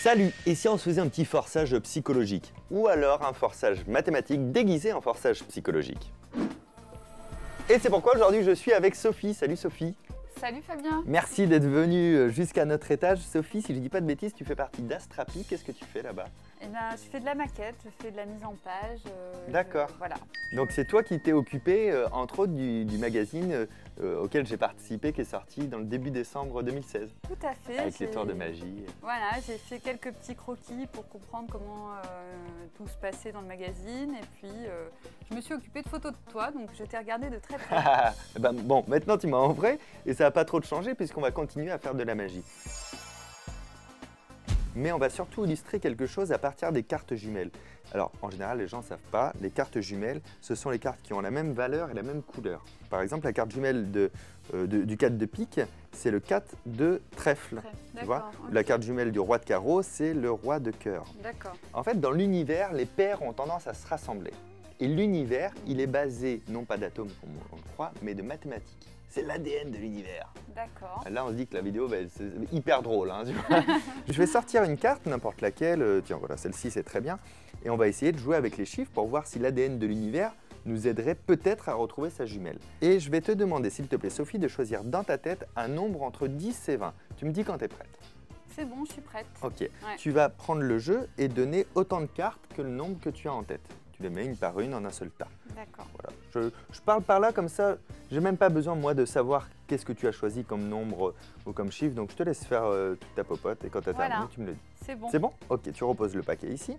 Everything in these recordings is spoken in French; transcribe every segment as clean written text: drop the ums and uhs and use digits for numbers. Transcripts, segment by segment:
Salut! Et si on se faisait un petit forçage psychologique? Ou alors un forçage mathématique déguisé en forçage psychologique? Et c'est pourquoi aujourd'hui je suis avec Sophie. Salut Sophie! Salut Fabien! Merci d'être venue jusqu'à notre étage. Sophie, si je ne dis pas de bêtises, tu fais partie d'Astrapi. Qu'est-ce que tu fais là-bas? Eh bien, je fais de la maquette, je fais de la mise en page. D'accord. Voilà. Donc c'est toi qui t'es occupé, entre autres, du magazine auquel j'ai participé, qui est sorti dans le début décembre 2016. Tout à fait. Avec les tours de magie. Voilà, j'ai fait quelques petits croquis pour comprendre comment tout se passait dans le magazine. Et puis, je me suis occupée de photos de toi, donc je t'ai regardé de très près. Ben, bon, maintenant tu m'as en vrai, et ça n'a pas trop changé puisqu'on va continuer à faire de la magie. Mais on va surtout illustrer quelque chose à partir des cartes jumelles. Alors, en général, les gens ne savent pas, les cartes jumelles, ce sont les cartes qui ont la même valeur et la même couleur. Par exemple, la carte jumelle du 4 de pique, c'est le 4 de trèfle. Tu vois, okay. La carte jumelle du roi de carreau, c'est le roi de cœur. D'accord. En fait, dans l'univers, les paires ont tendance à se rassembler. Et l'univers, il est basé, non pas d'atomes comme on le croit, mais de mathématiques. C'est l'ADN de l'univers. D'accord. Là, on se dit que la vidéo, c'est hyper drôle. Hein, tu vois. Je vais sortir une carte, n'importe laquelle. Tiens, voilà, celle-ci, c'est très bien. Et on va essayer de jouer avec les chiffres pour voir si l'ADN de l'univers nous aiderait peut-être à retrouver sa jumelle. Et je vais te demander, s'il te plaît, Sophie, de choisir dans ta tête un nombre entre 10 et 20. Tu me dis quand tu es prête. C'est bon, je suis prête. Ok. Ouais. Tu vas prendre le jeu et donner autant de cartes que le nombre que tu as en tête. Tu les mets une par une en un seul tas. D'accord. Voilà. Je parle par là comme ça, j'ai même pas besoin moi de savoir qu'est-ce que tu as choisi comme nombre ou comme chiffre, donc je te laisse faire toute ta popote et quand tu as terminé, tu me le dis. C'est bon. C'est bon? Ok, tu reposes le paquet ici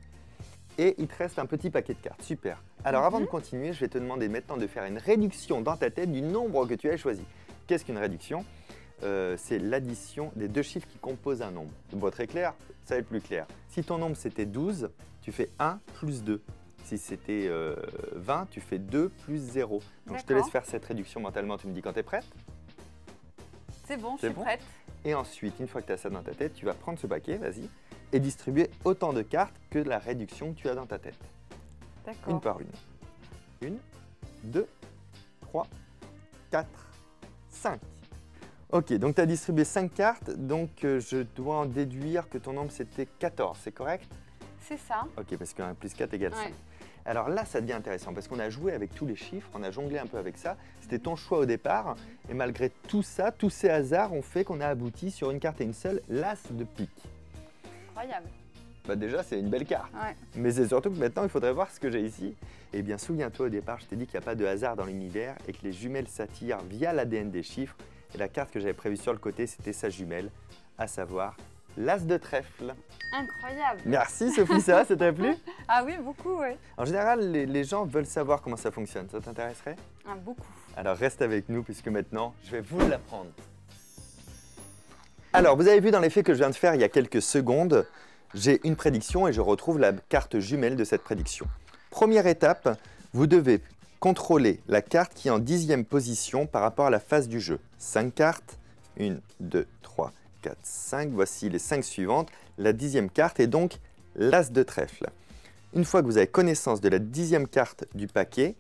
et il te reste un petit paquet de cartes, super. Alors avant de continuer, je vais te demander maintenant de faire une réduction dans ta tête du nombre que tu as choisi. Qu'est-ce qu'une réduction? C'est l'addition des deux chiffres qui composent un nombre. C'est pas très clair? Ça va être plus clair. Si ton nombre c'était 12, tu fais 1 plus 2. Si c'était 20, tu fais 2 plus 0. Donc je te laisse faire cette réduction mentalement, tu me dis quand tu es prête? C'est bon, je suis prête. Et ensuite, une fois que tu as ça dans ta tête, tu vas prendre ce paquet, vas-y, et distribuer autant de cartes que la réduction que tu as dans ta tête. D'accord. Une par une. 1, 2, 3, 4, 5. Ok, donc tu as distribué 5 cartes, donc je dois en déduire que ton nombre c'était 14, c'est correct? C'est ça. Ok, parce que 1 plus 4 égale 5. Ouais. Alors là, ça devient intéressant parce qu'on a joué avec tous les chiffres, on a jonglé un peu avec ça. C'était ton choix au départ et malgré tout ça, tous ces hasards ont fait qu'on a abouti sur une carte et une seule, l'As de pique. Incroyable. Bah déjà, c'est une belle carte. Ouais. Mais c'est surtout que maintenant, il faudrait voir ce que j'ai ici. Eh bien, souviens-toi au départ, je t'ai dit qu'il n'y a pas de hasard dans l'univers et que les jumelles s'attirent via l'ADN des chiffres. Et la carte que j'avais prévue sur le côté, c'était sa jumelle, à savoir l'As de trèfle. Incroyable. Merci Sophie, ça t'a plu? Ah oui, beaucoup, oui. En général, les gens veulent savoir comment ça fonctionne. Ça t'intéresserait? Ah, beaucoup. Alors reste avec nous puisque maintenant, je vais vous l'apprendre. Alors, vous avez vu dans l'effet que je viens de faire il y a quelques secondes, j'ai une prédiction et je retrouve la carte jumelle de cette prédiction. Première étape, vous devez contrôler la carte qui est en 10e position par rapport à la phase du jeu. 5 cartes, 1, 2, 3, 4, 5. Voici les 5 suivantes. La 10e carte est donc l'As de trèfle. Une fois que vous avez connaissance de la 10e carte du paquet,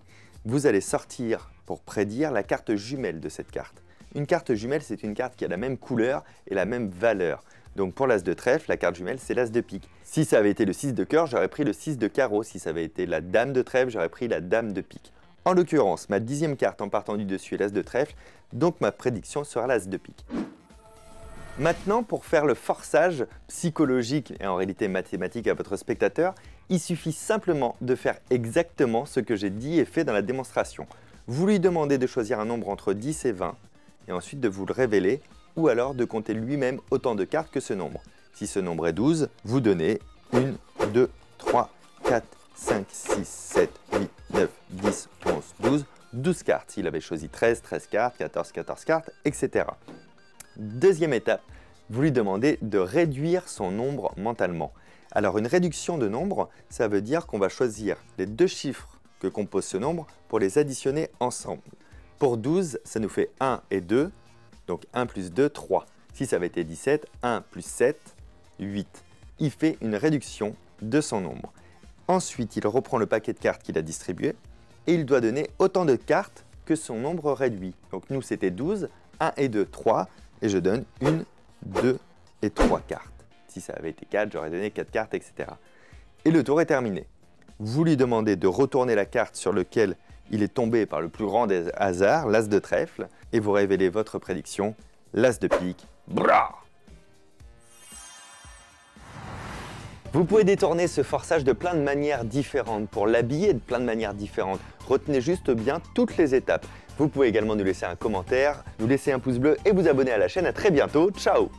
vous allez sortir pour prédire la carte jumelle de cette carte. Une carte jumelle, c'est une carte qui a la même couleur et la même valeur. Donc pour l'As de trèfle, la carte jumelle, c'est l'As de pique. Si ça avait été le 6 de cœur, j'aurais pris le 6 de carreau. Si ça avait été la Dame de trèfle, j'aurais pris la Dame de pique. En l'occurrence, ma 10e carte en partant du dessus est l'As de trèfle, donc ma prédiction sera l'As de pique. Maintenant, pour faire le forçage psychologique et en réalité mathématique à votre spectateur, il suffit simplement de faire exactement ce que j'ai dit et fait dans la démonstration. Vous lui demandez de choisir un nombre entre 10 et 20 et ensuite de vous le révéler ou alors de compter lui-même autant de cartes que ce nombre. Si ce nombre est 12, vous donnez 1, 2, 3, 4, 5, 6, 7, 8, 9, 10, 11, 12, 12 cartes. S'il avait choisi 13, 13 cartes, 14, 14 cartes, etc. Deuxième étape, vous lui demandez de réduire son nombre mentalement. Alors une réduction de nombre, ça veut dire qu'on va choisir les deux chiffres que compose ce nombre pour les additionner ensemble. Pour 12, ça nous fait 1 et 2, donc 1 plus 2, 3. Si ça avait été 17, 1 plus 7, 8. Il fait une réduction de son nombre. Ensuite, il reprend le paquet de cartes qu'il a distribué et il doit donner autant de cartes que son nombre réduit. Donc nous, c'était 12, 1 et 2, 3. Et je donne 1, 2 et 3 cartes. Si ça avait été 4, j'aurais donné 4 cartes, etc. Et le tour est terminé. Vous lui demandez de retourner la carte sur laquelle il est tombé par le plus grand des hasards, l'as de trèfle, et vous révélez votre prédiction, l'as de pique. Bra! Vous pouvez détourner ce forçage de plein de manières différentes, pour l'habiller de plein de manières différentes. Retenez juste bien toutes les étapes. Vous pouvez également nous laisser un commentaire, nous laisser un pouce bleu et vous abonner à la chaîne. À très bientôt, ciao!